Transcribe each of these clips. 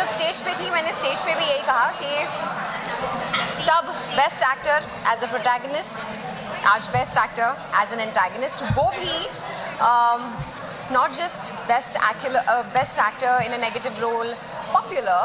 Stage पे थी, मैंने स्टेज पे भी यही कहा कि तब best actor as a protagonist, आज best actor as an antagonist, वो भी not just best actor in a negative role popular,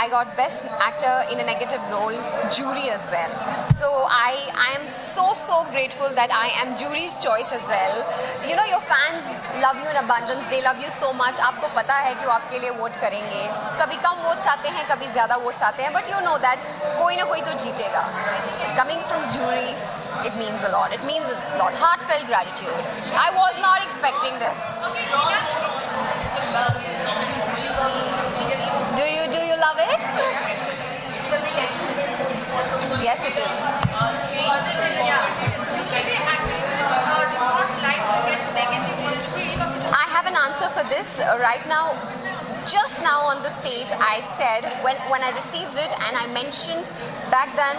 I got best actor in a negative role jury as well. So I am so grateful that I am jury's choice as well. You know, your fans love you in abundance, they love you so much. आपको पता है कि वो आपके लिए vote करेंगे, कभी कम votes आते हैं, कभी ज़्यादा वोट्स आते हैं, but you know that कोई ना कोई तो जीतेगा. Coming from jury, it means a lot. It means a lot. Heartfelt gratitude. I was not expecting this. Do you love it? Yes, it is. I have an answer for this right now. Just now on the stage, I said when I received it, and I mentioned back then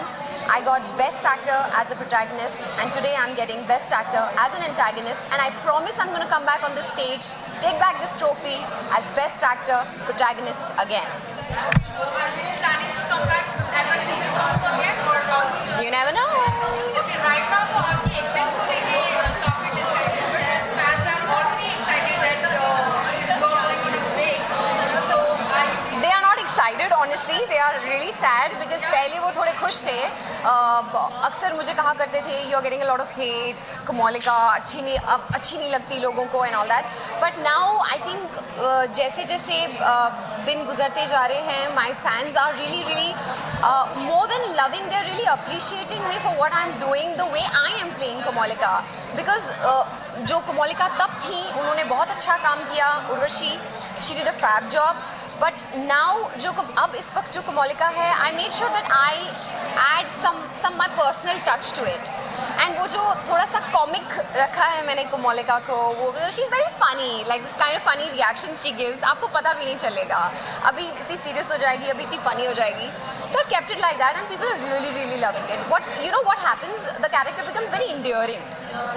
I got best actor as a protagonist, and today I'm getting best actor as an antagonist, and I promise I'm going to come back on the stage, take back this trophy as best actor protagonist again. Planning to come back as a TV role again, or you never know. Okay, right now तो आपकी exits को लेके काफी discussion, but fans are already excited that you are going to break. So They are not excited, honestly. They are really sad because पहले वो थोड़े खुश थे. अक्सर मुझे कहा करते थे you are getting a lot of hate, Komolika अच्छी नहीं लगती लोगों को and all that. But now I think जैसे जैसे दिन गुजरते जा रहे हैं, my fans are really more than loving, they are really appreciating me for what I am doing, the way I am playing Komolika. Because जो कोमोलिका तब थी उन्होंने बहुत अच्छा काम किया, Urvashi, she did a fab job. But now जो अब इस वक्त जो कोमोलिका है, I made sure that I add some my personal touch to it. And वो जो थोड़ा सा कॉमिक रखा है मैंने कोमोलिका को, वो she's very funny, like kind of funny reactions she gives. आपको पता भी नहीं चलेगा, अभी इतनी serious हो जाएगी, अभी इतनी funny हो जाएगी. So I kept it like that, and people are really loving it. What happens? The character becomes very endearing.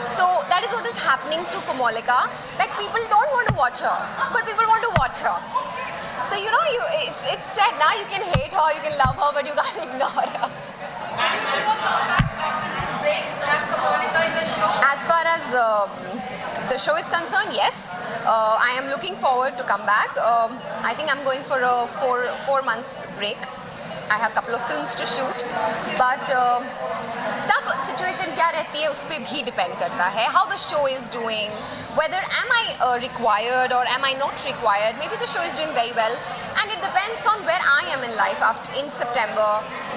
So that is what is happening to Komolika. Like people don't want to watch her, but people want to watch her. So you know, it's said now you can hate her, you can love her, but you can't ignore her. As far as the show is concerned, yes, I am looking forward to come back. I think I'm going for a four months break. I have a couple of films to shoot, but तब situation क्या रहती है उस पर भी depend करता है. How the show is doing, whether am I required or am I not required. Maybe the show is doing very well, and it depends on where I am in life in September.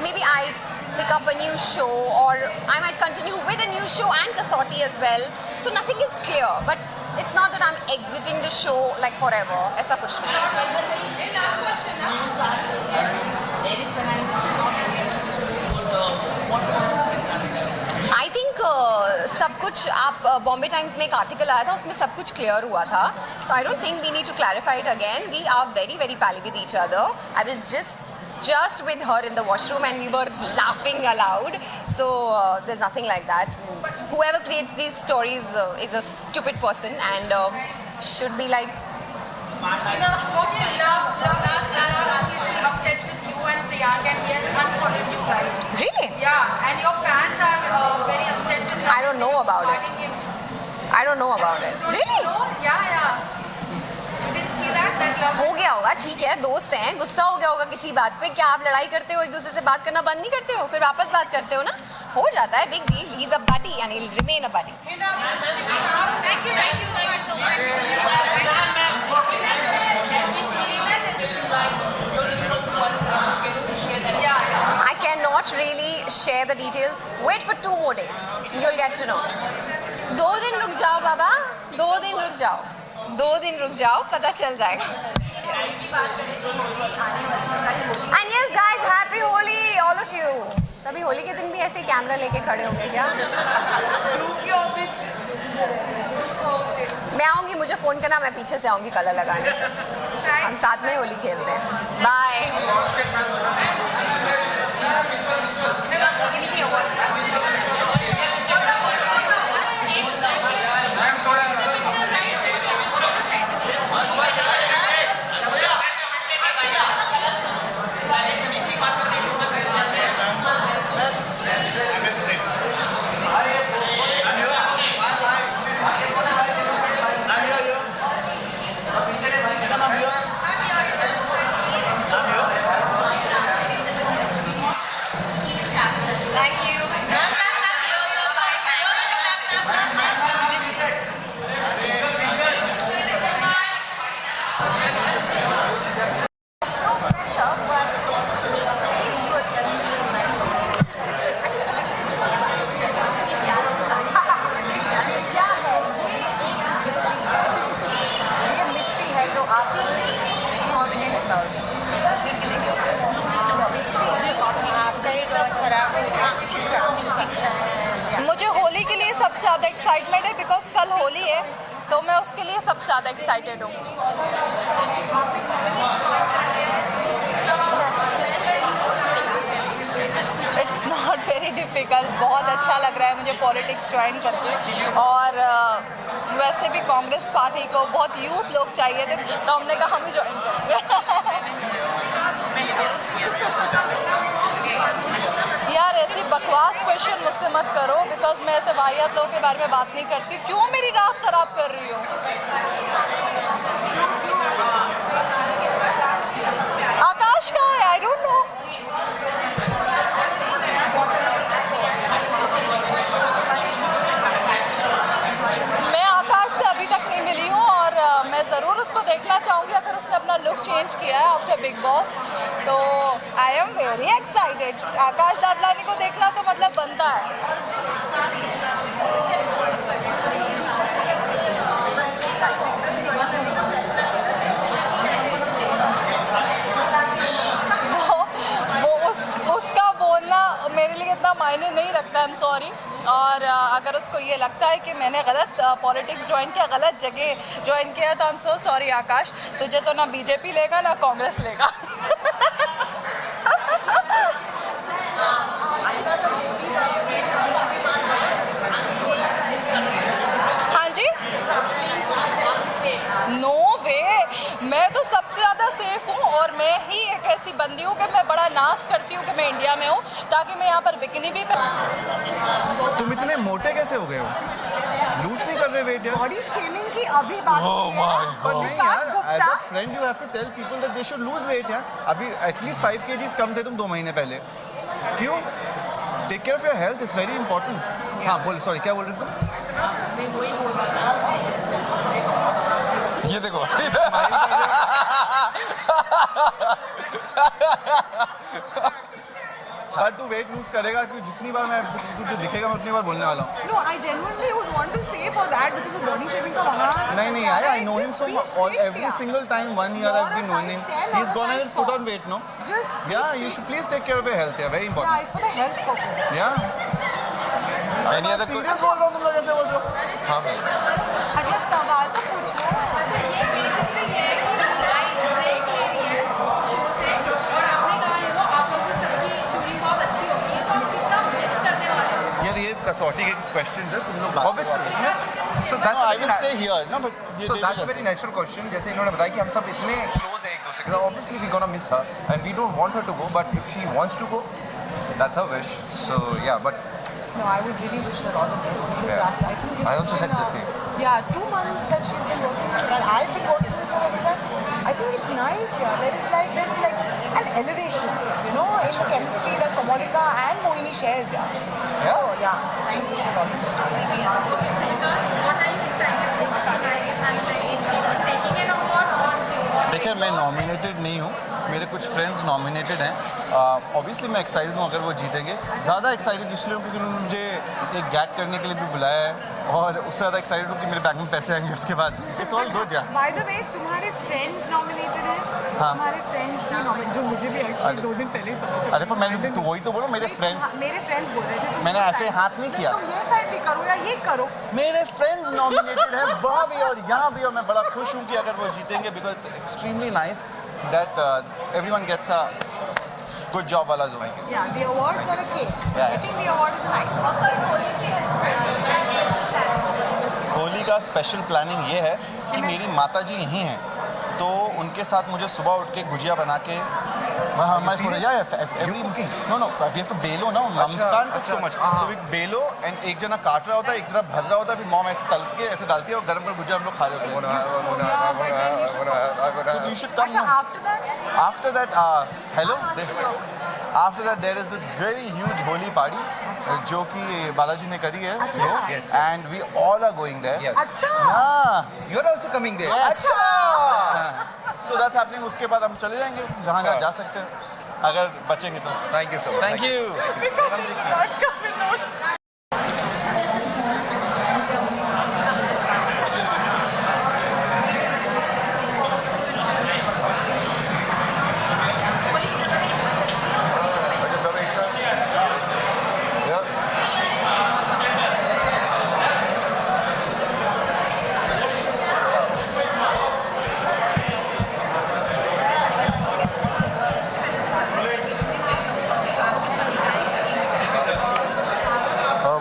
Maybe I pick up a new show, or I might continue with a new show and Kasauti as well. So nothing is clear, but it's not that I'm exiting the show like forever. ऐसा कुछ नहीं. last question. I think सब कुछ आप Bombay times में एक article आया था, उसमें सब कुछ क्लियर हुआ था. So I don't think we need to clarify it again. We are very pally with each other. I was just with her in the washroom and we were laughing aloud. So there's nothing like that. Whoever creates these stories is a stupid person and should be like. Okay, love is upset with you and Priyank, and he has unfollowed you guys. Really? Yeah, and your fans are very upset with I don't know about it. him. I don't know about it. Really? Yeah. You didn't see that love. हो गया होगा, ठीक है, दोस्त हैं, गुस्सा हो गया होगा किसी बात पे. क्या आप लड़ाई करते हो, एक दूसरे से बात करना बंद नहीं करते हो, फिर वापस बात करते हो ना? हो जाता है, big deal. He is a buddy and he'll remain a buddy. Thank you so much. I cannot really share the details. Wait for 2 more days. You'll get to know. 2 दिन रुक जाओ बाबा, 2 दिन रुक जाओ, 2 दिन रुक जाओ, पता चल जाएगा. And yes guys, happy Holi all of you. कभी होली के दिन भी ऐसे कैमरा लेके खड़े होंगे क्या? मैं आऊँगी, मुझे फ़ोन करना, मैं पीछे से आऊँगी कलर लगाने से। हम साथ में होली खेलते हैं। बाय। Thank you. मुझे होली के लिए सबसे ज़्यादा एक्साइटमेंट है बिकॉज कल होली है, तो मैं उसके लिए सबसे ज़्यादा एक्साइटेड हूँ। इट्स नॉट वेरी डिफ़िकल्ट, बहुत अच्छा लग रहा है मुझे पॉलिटिक्स ज्वाइन करके। और वैसे भी कांग्रेस पार्टी को बहुत यूथ लोग चाहिए थे, तो हमने कहा हम ही ज्वाइन करेंगे। यार ऐसी बकवास क्वेश्चन मुझसे मत करो बिकॉज मैं ऐसे वाहियात लोगों के बारे में बात नहीं करती। क्यों मेरी रात खराब कर रही हो? आकाश कहाँ है? I don't know. मैं आकाश से अभी तक नहीं मिली हूँ और मैं ज़रूर उसको देखना चाहूँगी अगर उसने अपना लुक चेंज किया है आफ्टर बिग बॉस। तो आई एम वेरी एक्साइटेड। आकाश दादलानी को देखना तो मतलब बनता है। उसका बोलना मेरे लिए इतना मायने नहीं रखता। I am sorry. और अगर उसको ये लगता है कि मैंने गलत पॉलिटिक्स ज्वाइन किया, गलत जगह ज्वाइन किया, तो आई एम सो सॉरी आकाश। तुझे तो ना बीजेपी लेगा ना कांग्रेस लेगा। हाँ जी, नो वे। मैं तो सबसे ज़्यादा सेफ हूँ और मैं ही एक ऐसी बंदी हूँ कि मैं बड़ा नाज करती हूँ कि मैं इंडिया में हूँ, ताकि मैं यहाँ पर बिकनी भी। तुम इतने मोटे कैसे हो गए हो? लूज नहीं कर रहे वेट यार? बॉडी शेमिंग की अभी बात Oh हुई है। पर नहीं यार, Gupta. As a friend you have to tell people that they should lose weight यार। अभी एटलीस्ट 5 kgs कम थे तुम 2 महीने पहले। क्यों? Take care of your health, is very important. हाँ बोल, सॉरी क्या बोल रहे तुम? ये देखो पर तू वेट लूज करेगा क्योंकि जितनी बार मैं तू जो दिखेगा मैं उतनी बार बोलने वाला हूँ। No, I genuinely would want to say for that because of body shaming का वहाँ से नहीं नहीं यार, I know him so much. All every single time 1 year I've been knowing him. He's gone and put on weight, no? Just Yeah, you should please take care of your health. Yeah, very yeah, important. it's for the health purpose. Yeah. Any other serious बोल रहा हूँ, तुम लोग ऐसे बोल रहे हो? हाँ भाई। अच्छा सवाल तो पूछो। अच्छा ये बेसिकली ये है कि लाइफ ब्रेक ले रही है शो से और आपने कहा ये वो आप लोगों की सबकी शूटिंग बहुत अच्छी होगी है, तो आप कितना मिस करने वाले हो? यार ये कसौटी के क्वेश्चन है, तुम लोग Obviously. So No, that's I very will stay here, no, but so that's a very natural question. जैसे इन्होंने बताया कि हम सब इतने close हैं एक दूसरे के साथ. Obviously we gonna miss her and we don't want her to go. But if she wants to go, that's her wish. So yeah, but No, I would really wish her all the best because Yeah. I think just I also in, said the same. Yeah, 2 months that she's been working with her, I've been working with her over that. I think it's nice. Yeah, there's like an elevation, you know, in the chemistry that Kamalika and Mohini shares. Yeah. So yeah, I think we should all the best. What are you excited for tonight and in taking it on board or देखिए मैं nominated नहीं हूँ, मेरे कुछ friends nominated हैं। Obviously मैं excited हूँ अगर वो जीतेंगे। ज़्यादा एक्साइटेड इसलिए हूँ क्योंकि उन्होंने मुझे एक गैग करने के लिए भी बुलाया है और उससे ज़्यादा एक्साइटेड हूँ कि मेरे बैंक में पैसे आएंगे उसके बाद। इट्स ऑल गुड यार। बाय द वे तुम्हारे फ्रेंड्स नॉमिनेटेड हैं? हाँ। तुम्हारे फ्रेंड्स भी नॉमिनेट, जो मुझे भी एक्चुअली 2 दिन पहले ही पता चला। अरे पर मैंने तो वही तो बोला, मेरे फ्रेंड्स। मेरे फ्रेंड्स बोल रहे थे तुम मैंने ये ऐसे side- हाथ नहीं किया। तुम ये साइड भी करो या ये करो। मेरे फ्रेंड्स नॉमिनेटेड हैं वहाँ भी और यहाँ भी, और मैं बड़ा खुश हूँ कि अगर वो जीतेंगे because it's extremely nice that everyone gets a good job वाला जो है। Yeah, the awards are a cake. Yeah. Getting the award is nice. Holi का स्पेशल प्लानिंग ये है कि मेरी माता जी यहीं हैं, तो उनके साथ मुझे सुबह उठ के गुजिया बना के बेलो ना सो मच सो वी बेलो एंड एक जना काट रहा होता है, एक जना भर रहा होता है, फिर मॉम ऐसे तल के ऐसे डालती है और गरम गरम गुजिया हम लोग खा रहे होते हैं। अच्छा, after that? After that, hello. After that, there is this very huge holy party, जो कि बालाजी ने करी है, and we all are going there. Yes. अच्छा. Yeah. You are also coming there. अच्छा. So that's happening. उसके बाद हम चले जाएंगे जहाँ जहाँ जा सकते हैं, अगर बचेंगे तो। Thank you so much. Thank you. Because it's not coming out.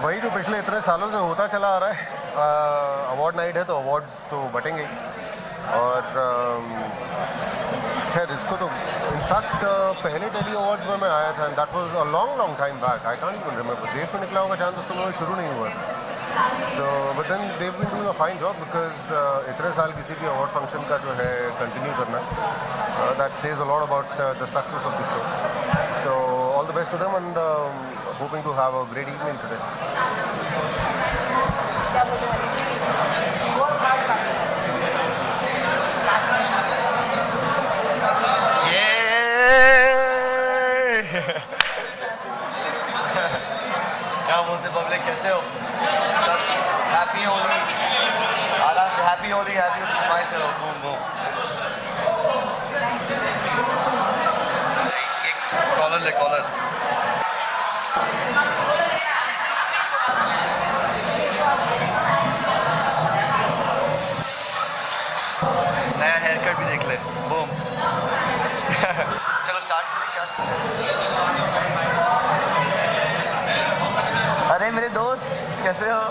वही जो पिछले इतने सालों से होता चला आ रहा है। अवार्ड नाइट है तो अवार्ड्स तो बटेंगे ही। और खैर इसको तो इनफैक्ट पहले टेली अवार्ड्स में मैं आया था and that was a long time back. I can't even remember. देश में निकला होगा चांद उस समय शुरू नहीं हुआ। So but then they've been doing a fine job because इतने साल किसी भी अवार्ड फंक्शन का जो है कंटिन्यू करना, that says a lot about the success of the show. So all the best to them and hoping to have a great evening today. क्या बोलते पब्लिक, कैसे हो सब? हैप्पी होली, आराम से हैप्पी होली, स्माइल करो, बूम बूम। कॉलर ले collar. नया हेयर कट भी देख ले, बूम। चलो स्टार्ट करें क्या? अरे मेरे दोस्त कैसे हो?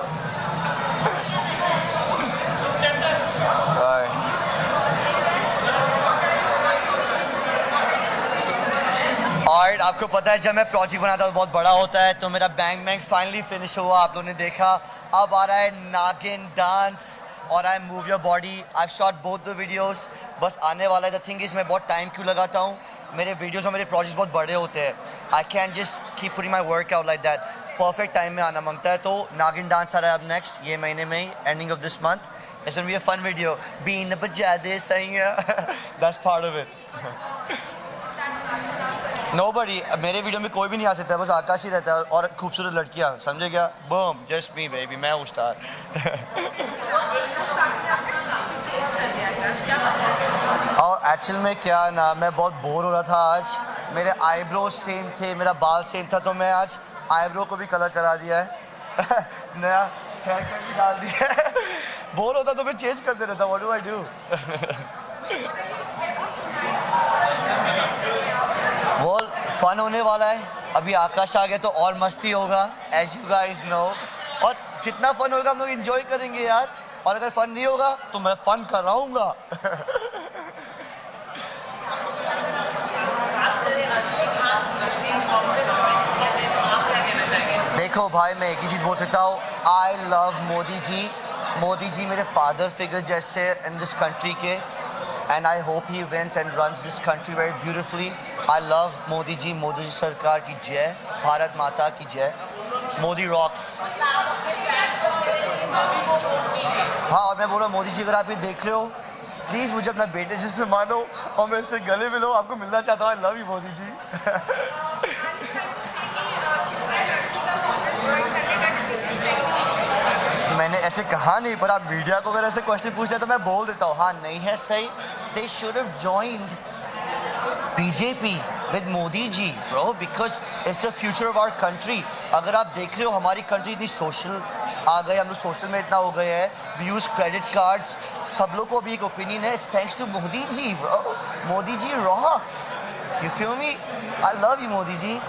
और आपको पता है जब मैं प्रोजेक्ट बनाता हूँ बहुत बड़ा होता है, तो मेरा बैंक फाइनली फिनिश हुआ। आप लोगों ने देखा, अब आ रहा है नागिन डांस और I move your body. I shot both the videos, बस आने वाला है। द थिंग इज मैं बहुत टाइम क्यों लगाता हूँ, मेरे वीडियोस और मेरे प्रोजेक्ट्स बहुत बड़े होते हैं। I can just keep putting my work out like that. Perfect time में आना मांगता है। तो नागिन डांस आ रहा है अब नेक्स्ट ये महीने में ही, ending of this month. It's gonna be a fun video, बीन बजा दे सही, that's part of it. Nobody, मेरे वीडियो में कोई भी नहीं आ सकता है, बस आकाश ही रहता है और खूबसूरत लड़कियाँ, समझे क्या? बूम, जस्ट मी बेबी, मैं हूँ स्टार। और एक्चुअल में क्या ना, मैं बहुत बोर हो रहा था आज। मेरे आईब्रो सेम थे, मेरा बाल सेम था, तो मैं आज आईब्रो को भी कलर करा दिया है। नया हेयर कट भी डाल दिया है। बोर होता तो मैं चेंज कर दे रहा था। What do I do? वो फन होने वाला है। अभी आकाश आ गया तो और मस्ती होगा, एज यू गाइस नो। और जितना फन होगा हम लोग एंजॉय करेंगे यार, और अगर फन नहीं होगा तो मैं फन कराऊंगा। देखो भाई, मैं एक ही चीज़ बोल सकता हूँ, आई लव मोदी जी। मोदी जी मेरे फादर फिगर जैसे इन दिस कंट्री के, and I hope he wins and runs this country very beautifully. I love Modi ji सरकार की जय, भारत माता की जय, मोदी रॉक्स। हाँ, और मैं बोल रहा हूँ मोदी जी, अगर आप ये देख रहे हो प्लीज़ मुझे अपना बेटे जैसे मानो और मेरे से गले मिलो, आपको मिलना चाहता हूँ। आई लव यू मोदी जी। मैंने ऐसे कहा नहीं, पर आप मीडिया को अगर ऐसे क्वेश्चन पूछते हैं तो मैं बोल देता हूँ हाँ नहीं है सही। They should have joined BJP with Modi ji bro, because it's the future of our country. अगर आप देख रहे हो हमारी कंट्री इतनी सोशल आ गए, हम लोग सोशल में इतना हो गए हैं, वी यूज़ क्रेडिट कार्ड्स, सब लोग को भी एक ओपिनियन है, it's thanks to Modi ji bro. Modi ji rocks, you feel me? I love you Modi ji.